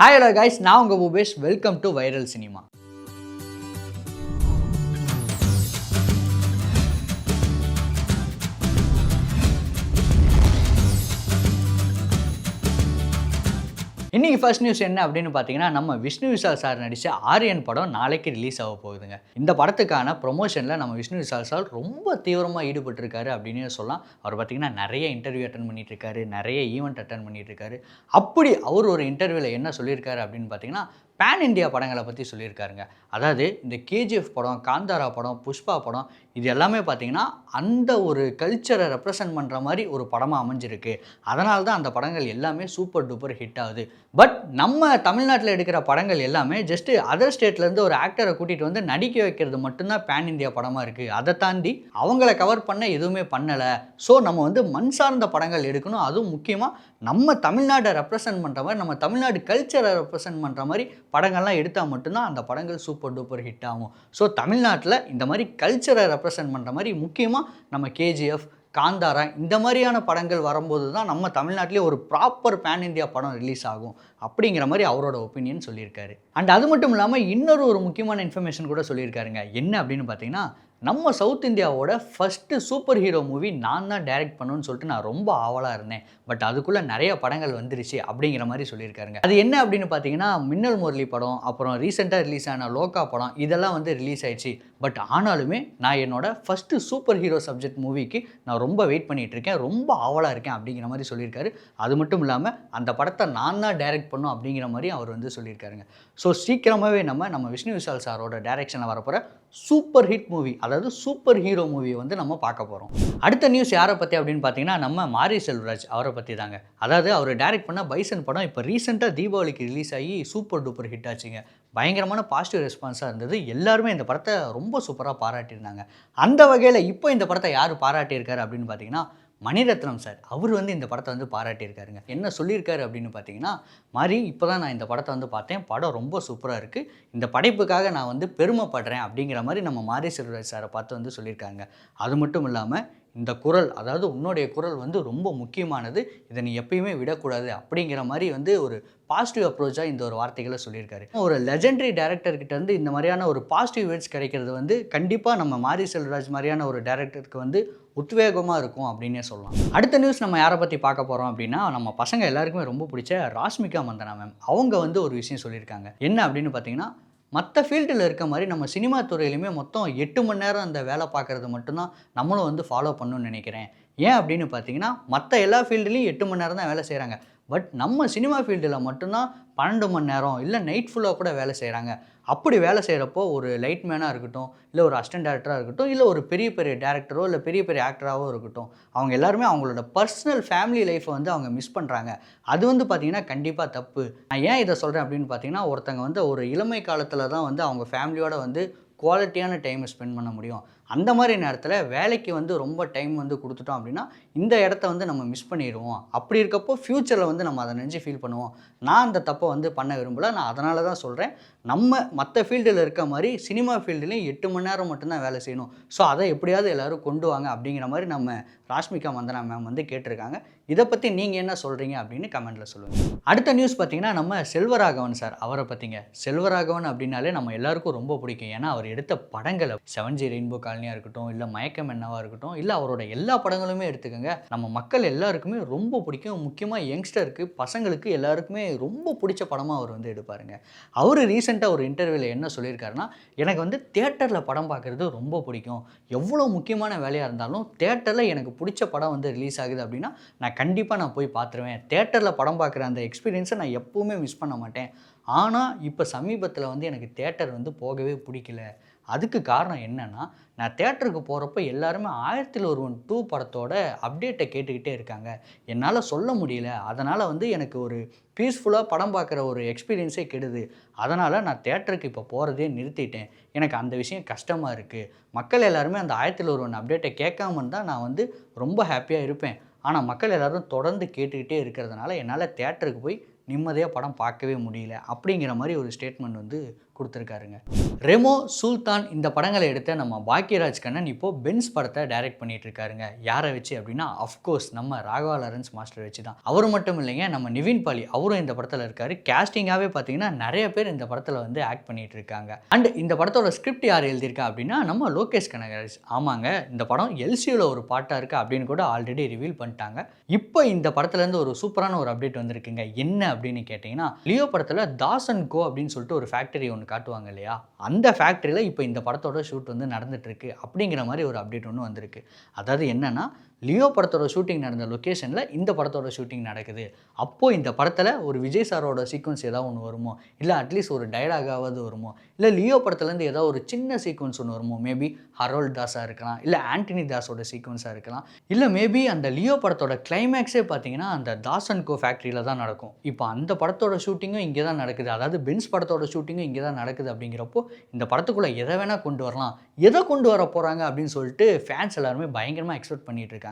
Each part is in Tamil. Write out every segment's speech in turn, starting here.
ஹாய் ஹலோ கைஸ், நான் உங்கள் Bhupesh. Welcome to viral cinema. இன்றைக்கி ஃபர்ஸ்ட் நியூஸ் என்ன அப்படின்னு பார்த்தீங்கன்னா, நம்ம விஷ்ணு விஷால் சார் நடித்த ஆரியன் படம் நாளைக்கு ரிலீஸ் ஆக போகுதுங்க. இந்த படத்துக்கான ப்ரொமோஷனில் நம்ம விஷ்ணு விஷால் சார் ரொம்ப தீவிரமாக ஈடுபட்டிருக்காரு அப்படின்னு சொல்லலாம். அவர் பார்த்தீங்கன்னா நிறைய இன்டர்வியூ அட்டன் பண்ணிட்டு இருக்காரு, நிறைய ஈவெண்ட் அட்டன் பண்ணிட்டு இருக்காரு. அப்படி அவர் ஒரு இன்டர்வியூவில் என்ன சொல்லியிருக்காரு அப்படின்னு பார்த்தீங்கன்னா, பேன் இண்டியா படங்களை பற்றி சொல்லியிருக்காருங்க. அதாவது இந்த கேஜிஎஃப் படம், காந்தாரா படம், புஷ்பா படம், இது எல்லாமே பார்த்தீங்கன்னா அந்த ஒரு கல்ச்சரை ரெப்ரசன்ட் பண்ணுற மாதிரி ஒரு படமாக அமைஞ்சிருக்கு. அதனால தான் அந்த படங்கள் எல்லாமே சூப்பர் டூப்பர் ஹிட் ஆகுது. பட் நம்ம தமிழ்நாட்டில் எடுக்கிற படங்கள் எல்லாமே ஜஸ்ட்டு அதர் ஸ்டேட்லேருந்து ஒரு ஆக்டரை கூட்டிகிட்டு வந்து நடிக்க வைக்கிறது மட்டும்தான் பேன் இந்தியா படமாக இருக்குது. அதை தாண்டி அவங்கள கவர் பண்ண எதுவுமே பண்ணலை. ஸோ நம்ம வந்து மண் சார்ந்த படங்கள் எடுக்கணும். அதுவும் முக்கியமாக நம்ம தமிழ்நாட்டை ரெப்ரசன்ட் பண்ணுற மாதிரி, நம்ம தமிழ்நாடு கல்ச்சரை ரெப்ரசன்ட் பண்ணுற மாதிரி படங்கள்லாம் எடுத்தால் மட்டும்தான் அந்த படங்கள் சூப்பர் டூப்பர் ஹிட் ஆகும். ஸோ தமிழ்நாட்டில் இந்த மாதிரி கல்ச்சரை ரெப்ரசன்ட் பண்ணுற மாதிரி முக்கியமாக நம்ம கேஜிஎஃப், காந்தாரா இந்த மாதிரியான படங்கள் வரும்போது தான் நம்ம தமிழ்நாட்டிலே ஒரு ப்ராப்பர் பேன் இந்தியா படம் ரிலீஸ் ஆகும் அப்படிங்கிற மாதிரி அவரோட ஒப்பீனியன் சொல்லியிருக்காரு. அண்ட் அது மட்டும் இல்லாமல் இன்னொரு முக்கியமான இன்ஃபர்மேஷன் கூட சொல்லியிருக்காருங்க. என்ன அப்படின்னு பார்த்தீங்கன்னா, நம்ம சவுத் இந்தியாவோட ஃபஸ்ட்டு சூப்பர் ஹீரோ மூவி நான் தான் டைரக்ட் பண்ணணும்னு சொல்லிட்டு நான் ரொம்ப ஆவலாக இருந்தேன். பட் அதுக்குள்ளே நிறைய படங்கள் வந்துருச்சு அப்படிங்கிற மாதிரி சொல்லியிருக்காருங்க. அது என்ன அப்படின்னு பார்த்தீங்கன்னா, மின்னல் முரளி படம், அப்புறம் ரீசெண்டாக ரிலீஸ் ஆன லோகா படம், இதெல்லாம் வந்து ரிலீஸ் ஆயிடுச்சு. பட் ஆனாலுமே நான் என்னோட ஃபஸ்ட்டு சூப்பர் ஹீரோ சப்ஜெக்ட் மூவிக்கு நான் ரொம்ப வெயிட் பண்ணிகிட்டு இருக்கேன், ரொம்ப ஆவலாக இருக்கேன் அப்படிங்கிற மாதிரி சொல்லியிருக்காரு. அது மட்டும் இல்லாமல் அந்த படத்தை நான் தான் டைரக்ட் பண்ணும் அப்படிங்கிற மாதிரி அவர் வந்து சொல்லியிருக்காருங்க. ஸோ சீக்கிரமாகவே நம்ம விஷ்ணு விஷால் சாரோட டைரக்ஷனில் வரப்போகிற சூப்பர் ஹிட் மூவி, அதாவது சூப்பர் ஹீரோ மூவியை வந்து நம்ம பார்க்க போகிறோம். அடுத்த நியூஸ் யாரை பற்றி அப்படின்னு பார்த்தீங்கன்னா, நம்ம மாரி செல்வராஜ் அவரை பற்றி தாங்க. அதாவது அவர் டைரக்ட் பண்ண பைசன் படம் இப்போ ரீசெண்டாக தீபாவளிக்கு ரிலீஸ் ஆகி சூப்பர் டூப்பர் ஹிட் ஆச்சுங்க. பயங்கரமான பாசிட்டிவ் ரெஸ்பான்ஸாக இருந்தது. எல்லாருமே இந்த படத்தை ரொம்ப சூப்பராக பாராட்டியிருந்தாங்க. அந்த வகையில் இப்போ இந்த படத்தை யார் பாராட்டியிருக்காரு அப்படின்னு பார்த்தீங்கன்னா, மணிரத்னம் சார் அவர் வந்து இந்த படத்தை வந்து பாராட்டியிருக்காருங்க. என்ன சொல்லியிருக்காரு அப்படின்னு பார்த்தீங்கன்னா, மாதிரி இப்போ தான் நான் இந்த படத்தை வந்து பார்த்தேன், படம் ரொம்ப சூப்பராக இருக்குது, இந்த படைப்புக்காக நான் வந்து பெருமைப்படுறேன் அப்படிங்கிற மாதிரி நம்ம மாரி செல்வராஜ் சாரை பார்த்து வந்து சொல்லியிருக்காங்க. அது மட்டும் இல்லாமல் இந்த குரல், அதாவது உன்னுடைய குரல் வந்து ரொம்ப முக்கியமானது, இதை நீ எப்பயுமே விடக்கூடாது அப்படிங்கிற மாதிரி வந்து ஒரு பாசிட்டிவ் அப்ரோச்சாக இந்த ஒரு வார்த்தைகளை சொல்லியிருக்காரு. ஒரு லெஜெண்டரி டேரக்டர்கிட்ட இருந்து இந்த மாதிரியான ஒரு பாசிட்டிவ் வேர்ட்ஸ் கிடைக்கிறது வந்து கண்டிப்பாக நம்ம மாரி செல்வராஜ் மாதிரியான ஒரு டேரக்டருக்கு வந்து உத்வேகமாக இருக்கும் அப்படின்னே சொல்லலாம். அடுத்த நியூஸ் நம்ம யாரை பற்றி பார்க்க போகிறோம் அப்படின்னா, நம்ம பசங்க எல்லாருக்குமே ரொம்ப பிடிச்ச ராஷ்மிகா மந்தனா மேம். அவங்க வந்து ஒரு விஷயம் சொல்லியிருக்காங்க. என்ன அப்படின்னு பார்த்தீங்கன்னா, மற்ற ஃபீல்டில் இருக்க மாதிரி நம்ம சினிமா துறையிலுமே மொத்தம் 8 மணி நேரம் அந்த வேலை பார்க்குறது மட்டும்தான் நம்மளும் வந்து ஃபாலோ பண்ணணும்னு நினைக்கிறேன். ஏன் அப்படின்னு பார்த்தீங்கன்னா, மற்ற எல்லா ஃபீல்டுலேயும் 8 மணி நேரம் தான் வேலை செய்கிறாங்க. பட் நம்ம சினிமா ஃபீல்டில் மட்டும்தான் 12 மணி நேரம் இல்லை நைட் ஃபுல்லாக கூட வேலை செய்கிறாங்க. அப்படி வேலை செய்கிறப்போ ஒரு லைட் மேனாக இருக்கட்டும், இல்லை ஒரு அசிஸ்டன்ட் டேரக்டராக இருக்கட்டும், இல்லை ஒரு பெரிய பெரிய டேரக்டரோ இல்லை பெரிய பெரிய ஆக்டராகவோ இருக்கட்டும், அவங்க எல்லாருமே அவங்களோட பர்சனல் ஃபேமிலி லைஃப்பை வந்து அவங்க மிஸ் பண்ணுறாங்க. அது வந்து பார்த்திங்கன்னா கண்டிப்பாக தப்பு. நான் ஏன் இதை சொல்கிறேன் அப்படின்னு பார்த்தீங்கன்னா, ஒருத்தங்க வந்து ஒரு இளமை காலத்தில் தான் வந்து அவங்க ஃபேமிலியோட வந்து குவாலிட்டியான டைமை ஸ்பெண்ட் பண்ண முடியும். அந்த மாதிரி நேரத்தில் வேலைக்கு வந்து ரொம்ப டைம் வந்து கொடுத்துட்டோம் அப்படின்னா இந்த இடத்த வந்து நம்ம மிஸ் பண்ணிடுவோம். அப்படி இருக்கப்போ ஃப்யூச்சரில் வந்து நம்ம அதை நினச்சி ஃபீல் பண்ணுவோம். நான் அந்த தப்பை வந்து பண்ண விரும்பலை. நான் அதனால தான் சொல்கிறேன், நம்ம மற்ற ஃபீல்டில் இருக்க மாதிரி சினிமா ஃபீல்டுலேயும் 8 மணி நேரம் மட்டும்தான் வேலை செய்யணும். ஸோ அதை எப்படியாவது எல்லோரும் கொண்டு வாங்க அப்படிங்கிற மாதிரி நம்ம ராஷ்மிகா மந்தனா மேம் வந்து கேட்டிருக்காங்க. இதை பற்றி நீங்கள் என்ன சொல்கிறீங்க அப்படின்னு கமெண்ட்டில் சொல்லுங்கள். அடுத்த நியூஸ் பார்த்திங்கன்னா, நம்ம செல்வராகவன் சார் அவரை பற்றிங்க. செல்வராகவன் அப்படின்னாலே நம்ம எல்லாருக்கும் ரொம்ப பிடிக்கும். ஏன்னா அவர் எடுத்த படங்களை 7G ரெயின்போ காலனியாக இருக்கட்டும், இல்லை மயக்கம் என்னவாக இருக்கட்டும், இல்லை அவரோட எல்லா படங்களுமே எடுத்துக்கோங்க, நம்ம மக்கள் எல்லாருக்குமே ரொம்ப பிடிக்கும். முக்கியமாக யங்ஸ்டருக்கு, பசங்களுக்கு எல்லாருக்குமே ரொம்ப பிடிச்ச படமாக அவர் வந்து எடுப்பாருங்க. அவர் ரீசெண்டாக ஒரு இன்டர்வியூவில் என்ன சொல்லியிருக்காருன்னா, எனக்கு வந்து தியேட்டரில் படம் பார்க்குறது ரொம்ப பிடிக்கும். எவ்வளோ முக்கியமான வேலையாக இருந்தாலும் தியேட்டரில் எனக்கு பிடிச்ச படம் வந்து ரிலீஸ் ஆகுது அப்படின்னா நான் கண்டிப்பாக போய் பார்த்துருவேன். தியேட்டரில் படம் பார்க்குற அந்த எக்ஸ்பீரியன்ஸை நான் எப்போவுமே மிஸ் பண்ண மாட்டேன். ஆனால் இப்போ சமீபத்தில் வந்து எனக்கு தியேட்டர் வந்து போகவே பிடிக்கல. அதுக்கு காரணம் என்னென்னா, நான் தியேட்டருக்கு போகிறப்ப எல்லாருமே 1001 2 படத்தோட அப்டேட்டை கேட்டுக்கிட்டே இருக்காங்க. என்னால் சொல்ல முடியல. அதனால் வந்து எனக்கு ஒரு பீஸ்ஃபுல்லாக படம் பார்க்குற ஒரு எக்ஸ்பீரியன்ஸே கெடுது. அதனால் நான் தியேட்டருக்கு இப்போ போகிறதே நிறுத்திட்டேன். எனக்கு அந்த விஷயம் கஷ்டமாக இருக்குது. மக்கள் எல்லாருமே அந்த 1001 அப்டேட்டை கேட்காம இருந்தால் நான் வந்து ரொம்ப ஹாப்பியாக இருப்பேன். ஆனால் மக்கள் எல்லோரும் தொடர்ந்து கேட்டுக்கிட்டே இருக்கிறதுனால என்னால் தியேட்டருக்கு போய் நிம்மதியாக படம் பார்க்கவே முடியல அப்படிங்கிற மாதிரி ஒரு ஸ்டேட்மெண்ட் வந்து கொடுத்துருக்காருங்க. ரெமோ, சுல்தான் இந்த படங்களை எடுத்த நம்ம பாக்யராஜ் கண்ணன் இப்போ பென்ஸ் படத்தை டைரக்ட் பண்ணிட்டு இருக்காருங்க. யாரை வச்சு அப்படின்னா அஃப்கோர்ஸ் நம்ம ராகவா லாரன்ஸ் மாஸ்டர் வச்சு தான். அவர் மட்டும் இல்லைங்க, நம்ம நிவின் பாலி அவரும் இந்த படத்தில் இருக்காரு. கேஸ்டிங்காகவே பார்த்தீங்கன்னா நிறைய பேர் இந்த படத்தில் வந்து ஆக்ட் பண்ணிட்டு இருக்காங்க. அண்ட் இந்த படத்தோட ஸ்கிரிப்ட் யார் எழுதியிருக்கா அப்படின்னா நம்ம லோகேஷ் கனகராஜ். ஆமாங்க, இந்த படம் எல்சியூவில் ஒரு பாட்டாக இருக்குது அப்படின்னு கூட ஆல்ரெடி ரிவீல் பண்ணிட்டாங்க. இப்போ இந்த படத்துலேருந்து ஒரு சூப்பரான ஒரு அப்டேட் வந்திருக்குங்க. என்ன அப்படின்னு கேட்டிங்கன்னா, லியோ படத்தில் தாஸ் அண்ட் கோ அப்படின்னு சொல்லிட்டு ஒரு ஃபேக்டரி ஒன்று காட்டுவாங்க இல்லையா, அந்த ஃபேக்டரியில் இப்போ இந்த படத்தோட ஷூட் வந்து நடந்துட்டுருக்கு அப்படிங்கிற மாதிரி ஒரு அப்டேட் ஒன்று வந்திருக்கு. அதாவது என்னென்னா, லியோ படத்தோட ஷூட்டிங் நடந்த லொக்கேஷனில் இந்த படத்தோட ஷூட்டிங் நடக்குது. அப்போது இந்த படத்தில் ஒரு விஜய் சாரோட சீக்வன்ஸ் ஏதாவது ஒன்று வருமோ, இல்லை அட்லீஸ்ட் ஒரு டைலாகாவது வருமோ, இல்லை லியோ படத்துலேருந்து ஏதாவது ஒரு சின்ன சீக்வன்ஸ் ஒன்று வருமோ, மேபி ஹரோல்ட் தாஸாக இருக்கலாம், இல்லை ஆண்டனி தாஸோட சீக்வன்ஸாக இருக்கலாம், இல்லை மேபி அந்த லியோ படத்தோட கிளைமேக்ஸே பார்த்தீங்கன்னா அந்த தாஸ் அண்ட் கோ ஃபேக்ட்ரியில் தான் நடக்கும். இப்போ அந்த படத்தோட ஷூட்டிங்கும் இங்கே தான் நடக்குது, அதாவது பென்ஸ் படத்தோட ஷூட்டிங்கும் இங்கே தான் நடக்குது. அப்படிங்கிறப்போ இந்த படத்துக்குள்ளே எதை வேணால் கொண்டு வரலாம், எதை கொண்டு வர போகிறாங்க அப்படின்னு சொல்லிட்டு ஃபேன்ஸ் எல்லாருமே பயங்கரமாக எக்ஸ்பெக்ட் பண்ணிகிட்டு இருக்காங்க.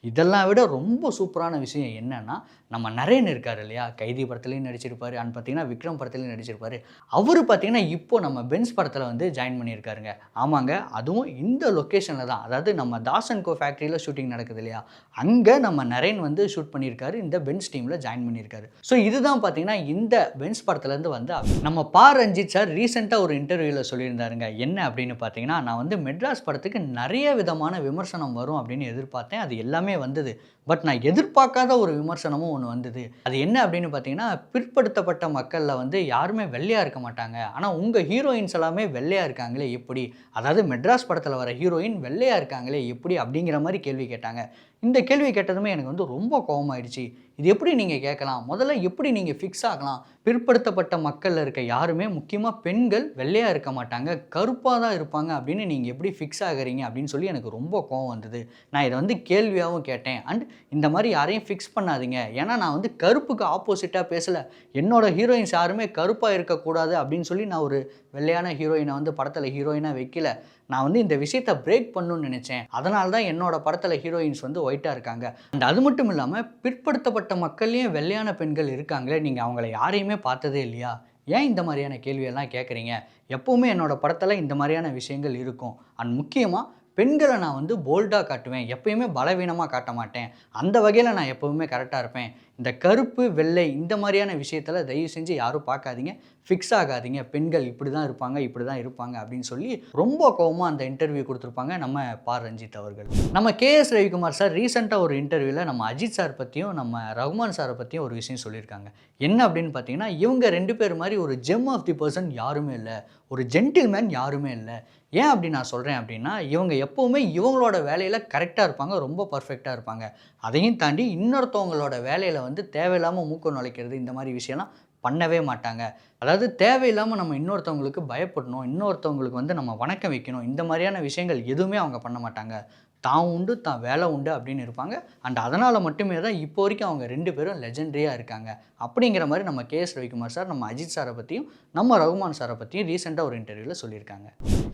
இதெல்லாம் விட ரொம்ப சூப்பரான விஷயம் என்னன்னா, நம்ம நரேன் இருக்கார் இல்லையா, கைதி படத்துலையும் நடிச்சிருப்பாரு, அண்ட் பார்த்தீங்கன்னா விக்ரம் படத்துலையும் நடிச்சிருப்பாரு. அவர் பார்த்தீங்கன்னா இப்போ நம்ம பென்ஸ் படத்தில் வந்து ஜாயின் பண்ணியிருக்காருங்க. ஆமாங்க, அதுவும் இந்த லொக்கேஷனில் தான், அதாவது நம்ம தாஸ் அண்ட் கோ ஃபேக்ட்ரியில் ஷூட்டிங் நடக்குது இல்லையா, அங்கே நம்ம நரேன் வந்து ஷூட் பண்ணியிருக்காரு, இந்த பென்ஸ் டீமில் ஜாயின் பண்ணியிருக்காரு. ஸோ இதுதான் பார்த்தீங்கன்னா இந்த பென்ஸ் படத்துலேருந்து வந்து நம்ம பா ரஞ்சித் சார் ரீசெண்டாக ஒரு இன்டர்வியூவில் சொல்லியிருந்தாருங்க. என்ன அப்படின்னு பார்த்தீங்கன்னா, நான் வந்து மெட்ராஸ் படத்துக்கு நிறைய விதமான விமர்சனம் வரும் அப்படின்னு எதிர்பார்த்தேன், அது எல்லாமே வந்தது. பட் நான் எதிர்பார்க்காத ஒரு விமர்சனமும் ஒன்று வந்தது. அது என்ன அப்படின்னு பார்த்தீங்கன்னா, பிற்படுத்தப்பட்ட மக்களில் வந்து யாருமே வெள்ளையாக இருக்க மாட்டாங்க, ஆனால் உங்கள் ஹீரோயின்ஸ் எல்லாமே வெள்ளையாக இருக்காங்களே எப்படி, அதாவது மெட்ராஸ் படத்தில் வர ஹீரோயின் வெள்ளையாக இருக்காங்களே எப்படி அப்படிங்கிற மாதிரி கேள்வி கேட்டாங்க. இந்த கேள்வி கேட்டதுமே எனக்கு வந்து ரொம்ப கோபமாயிடுச்சு. இது எப்படி நீங்கள் கேட்கலாம், முதல்ல எப்படி நீங்கள் ஃபிக்ஸ் ஆகலாம், பிற்படுத்தப்பட்ட மக்களில் இருக்க யாருமே முக்கியமாக பெண்கள் வெள்ளையாக இருக்க மாட்டாங்க, கருப்பாக தான் இருப்பாங்க அப்படின்னு நீங்கள் எப்படி ஃபிக்ஸ் ஆகுறீங்க அப்படின்னு சொல்லி எனக்கு ரொம்ப கோவம் வந்தது. நான் இதை வந்து கேள்வியாகவும் கேட்டேன். அண்ட் இந்த மாதிரி யாரையும் ஃபிக்ஸ் பண்ணாதீங்க, ஏன்னா நான் வந்து கருப்புக்கு ஆப்போசிட்டாக பேசலை, என்னோட ஹீரோயின்ஸ் யாருமே கருப்பாக இருக்கக்கூடாது அப்படின்னு சொல்லி நான் ஒரு வெள்ளையான ஹீரோயினை வந்து படத்தில் ஹீரோயினாக வைக்கல. நான் வந்து இந்த விஷயத்தை பிரேக் பண்ணணும்னு நினச்சேன், அதனால தான் என்னோட படத்தில் ஹீரோயின்ஸ் வந்து ஒயிட்டாக இருக்காங்க. அண்ட் அது மட்டும் இல்லாமல் பிற்படுத்தப்பட்ட மக்கள்லேயும் வெள்ளையான பெண்கள் இருக்காங்களே, நீங்கள் அவங்கள யாரையுமே பார்த்ததே இல்லையா, ஏன் இந்த மாதிரியான கேள்வியெல்லாம் கேட்குறீங்க? எப்போவுமே என்னோட படத்தில் இந்த மாதிரியான விஷயங்கள் இருக்கும். அண்ட் முக்கியமாக பெண்களை நான் வந்து போல்டாக காட்டுவேன், எப்பயுமே பலவீனமாக காட்ட மாட்டேன், அந்த வகையில் நான் எப்போவுமே கரெக்டாக இருப்பேன். இந்த கருப்பு வெள்ளை இந்த மாதிரியான விஷயத்தில் தயவு செஞ்சு யாரும் பார்க்காதீங்க, ஃபிக்ஸ் ஆகாதீங்க, பெண்கள் இப்படி தான் இருப்பாங்க இப்படி தான் இருப்பாங்க அப்படின்னு சொல்லி ரொம்ப கோவமாக அந்த இன்டர்வியூ கொடுத்துருப்பாங்க நம்ம பா ரஞ்சித் அவர்கள். நம்ம கேஎஸ் ரவிக்குமார் சார் ரீசெண்டாக ஒரு இன்டர்வியூவில் நம்ம அஜித் சார் பற்றியும் நம்ம ரகுமான் சாரை பற்றியும் ஒரு விஷயம் சொல்லியிருக்காங்க. என்ன அப்படின்னு பார்த்தீங்கன்னா, இவங்க ரெண்டு பேர் மாதிரி ஒரு ஜெம் ஆஃப் தி பர்சன் யாருமே இல்லை, ஒரு ஜென்டில்மேன் யாருமே இல்லை. ஏன் அப்படி நான் சொல்கிறேன் அப்படின்னா, இவங்க எப்போவுமே இவங்களோட வேலையில் கரெக்டாக இருப்பாங்க, ரொம்ப பர்ஃபெக்டாக இருப்பாங்க. அதையும் தாண்டி இன்னொருத்தவங்களோட வேலையில் வந்து தேவையில்லாமல் மூக்க நுழைக்கிறது இந்த மாதிரி விஷயம்லாம் பண்ணவே மாட்டாங்க. அதாவது தேவையில்லாமல் நம்ம இன்னொருத்தவங்களுக்கு பயப்படணும், இன்னொருத்தவங்களுக்கு வந்து நம்ம வணக்கம் வைக்கணும், இந்த மாதிரியான விஷயங்கள் எதுவுமே அவங்க பண்ண மாட்டாங்க. தான் உண்டு தான் வேலை உண்டு அப்படின்னு இருப்பாங்க. அண்ட் அதனால் மட்டுமே தான் இப்போ வரைக்கும் அவங்க ரெண்டு பேரும் லெஜெண்டரியாக இருக்காங்க. அப்படிங்கிற மாதிரி நம்ம கேஎஸ் ரவிக்குமார் சார் நம்ம அஜித் சாரை பற்றியும் நம்ம ரகுமான் சாரை பற்றியும் ரீசெண்டாக ஒரு இன்டர்வியூவில் சொல்லியிருக்காங்க.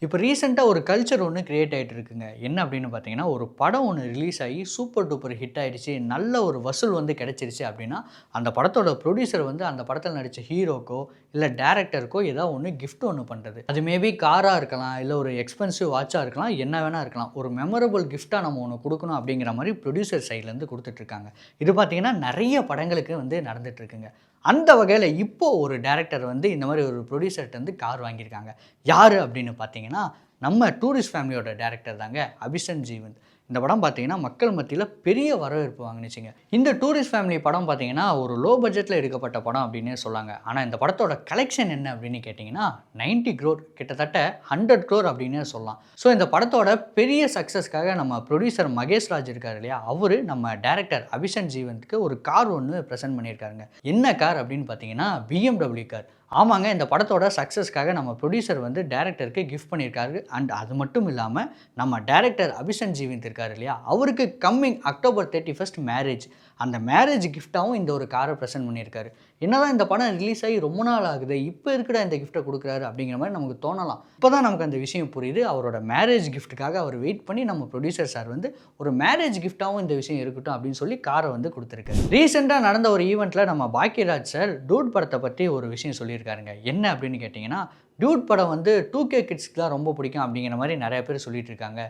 இப்போ ரீசெண்டாக ஒரு கல்ச்சர் ஒன்று க்ரியேட் ஆகிட்டு இருக்குங்க. என்ன அப்படின்னு பார்த்தீங்கன்னா, ஒரு படம் ஒன்று ரிலீஸ் ஆகி சூப்பர் டூப்பர் ஹிட் ஆகிடுச்சு, நல்ல ஒரு வசூல் வந்து கிடச்சிருச்சு அப்படின்னா அந்த படத்தோட ப்ரொடியூசர் வந்து அந்த படத்தில் நடித்த ஹீரோக்கோ இல்லை டேரக்டருக்கோ ஏதாவது ஒன்று கிஃப்ட் ஒன்று பண்ணுறது. அது மேபி காராக இருக்கலாம், இல்லை ஒரு எக்ஸ்பென்சிவ் வாட்சாக இருக்கலாம், என்ன வேணால் இருக்கலாம். ஒரு மெமரபிள் கிஃப்டாக நம்ம ஒன்று கொடுக்கணும் அப்படிங்கிற மாதிரி ப்ரொடியூசர் சைட்லேருந்து கொடுத்துட்ருக்காங்க. இது பார்த்திங்கன்னா நிறைய படங்களுக்கு வந்து நடந்துகிட்ருக்குங்க. அந்த வகையில் இப்போது ஒரு டேரக்டர் வந்து இந்த மாதிரி ஒரு ப்ரொடியூசர்கிட்ட வந்து கார் வாங்கியிருக்காங்க. யார் அப்படின்னு பார்த்தீங்கன்னா, நம்ம டூரிஸ்ட் ஃபேமிலியோட டேரக்டர் தாங்க அபிஷன் ஜீவந்த். இந்த படம் பார்த்தீங்கன்னா மக்கள் மத்தியில் பெரிய வரவேற்பு வாங்கினுச்சுங்க. இந்த டூரிஸ்ட் ஃபேமிலி படம் பார்த்தீங்கன்னா ஒரு லோ பட்ஜெட்டில் எடுக்கப்பட்ட படம் அப்படின்னே சொல்லாங்க. ஆனால் இந்த படத்தோட கலெக்ஷன் என்ன அப்படின்னு கேட்டிங்கன்னா 90 crore, கிட்டத்தட்ட 100 crore அப்படின்னே சொல்லலாம். ஸோ இந்த படத்தோட பெரிய சக்ஸஸ்க்காக நம்ம ப்ரொடியூசர் மகேஷ் ராஜ் இருக்கார் இல்லையா, அவர் நம்ம டேரக்டர் அபிஷன் ஜீவந்த்க்கு ஒரு கார் ஒன்று ப்ரெசென்ட் பண்ணியிருக்காருங்க. என்ன கார் அப்படின்னு பார்த்தீங்கன்னா BMW கார். ஆமாங்க, இந்த படத்தோட சக்ஸஸ்க்காக நம்ம ப்ரொடியூசர் வந்து டேரக்டருக்கு கிஃப்ட் பண்ணியிருக்காரு. அண்ட் அது மட்டும் இல்லாமல் நம்ம டேரக்டர் அபிஷன் ஜீவந்த் இருக்கார் இல்லையா, அவருக்கு கம்மிங் October 31 மேரேஜ், அந்த மேரேஜ் கிஃப்டாகவும் இந்த ஒரு காரை ப்ரெசென்ட் பண்ணியிருக்காரு. என்னதான் இந்த படம் ரிலீஸ் ஆகி ரொம்ப நாள் ஆகுது, இப்போ இருக்கிற இந்த கிஃப்ட்டை கொடுக்குறாரு அப்படிங்கிற மாதிரி நமக்கு தோணலாம். இப்போ தான் நமக்கு அந்த விஷயம் புரியுது. அவரோட மேரேஜ் கிஃப்ட்டுக்காக அவர் வெயிட் பண்ணி நம்ம ப்ரொடியூசர் சார் வந்து ஒரு மேரேஜ் கிஃப்டாகவும் இந்த விஷயம் இருக்கட்டும் அப்படின்னு சொல்லி காரை வந்து கொடுத்துருக்காரு. ரீசெண்டாக நடந்த ஒரு ஈவெண்ட்டில் நம்ம பாக்யராஜ் சார் டூட் படத்தை பற்றி ஒரு விஷயம் சொல்லியிருக்காருங்க. என்ன அப்படின்னு கேட்டிங்கன்னா, டியூட் படம் வந்து 2K கிட்ஸ்க்கு தான் ரொம்ப பிடிக்கும் அப்படிங்கிற மாரி நெறைய பேர் சொல்லிட்டு இருக்காங்க.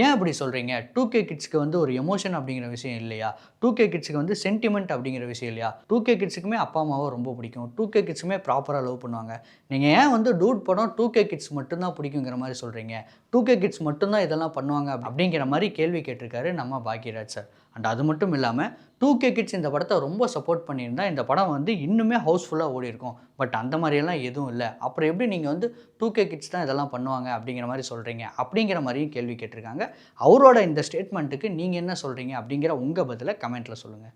ஏன் அப்படி சொல்றீங்க? 2K கிட்ஸ்க்கு வந்து ஒரு எமோஷன் அப்படிங்கிற விஷயம் இல்லையா? 2K கிட்ஸ்க்கு வந்து சென்டிமென்ட் அப்படிங்கிற விஷயம் இல்லையா? 2K கிட்ஸ்க்குமே அப்பா, அம்மாவ ரொம்ப பிடிக்கும். 2K கிட்ஸுமே ப்ராப்பரா லவ் பண்ணுவாங்க. நீங்க ஏன் வந்து டூட் படம் 2K கிட்ஸ் மட்டும் தான் பிடிக்குங்கிற மாரி சொல்றீங்க? 2K கிட்ஸ் மட்டும் தான் இதெல்லாம் பண்ணுவாங்க அப்படிங்கிற மாரி கேள்வி கேட்டிருக்காரு நம்ம பாக்யராஜ் சார். அண்ட் அது மட்டும் இல்லாம 2K கிட்ஸ் இந்த படத்த ரொம்ப சப்போர்ட் பண்ணியிருந்தா, இந்த படம் வந்து இன்னுமே ஹவுஸ்ஃபுல்லா ஓடியிருக்கும். பட் அந்த மாரியெல்லாம் எதுவும் இல்ல. அப்புறம் எப்படி நீங்க வந்து 2K கிட்ஸ் தான் இதெல்லாம் பண்ணுவாங்க அப்படிங்கிற மாரி சொல்றீங்க? அப்படிங்கிற மாரியும் கேள்வி கேட்டிருக்காங்க. அவரோட இந்த ஸ்டேட்மெண்ட்டுக்கு நீங்க என்ன சொல்றீங்க? அப்படிங்கிற உங்க பதில கமெண்ட்ல சொல்லுங்க.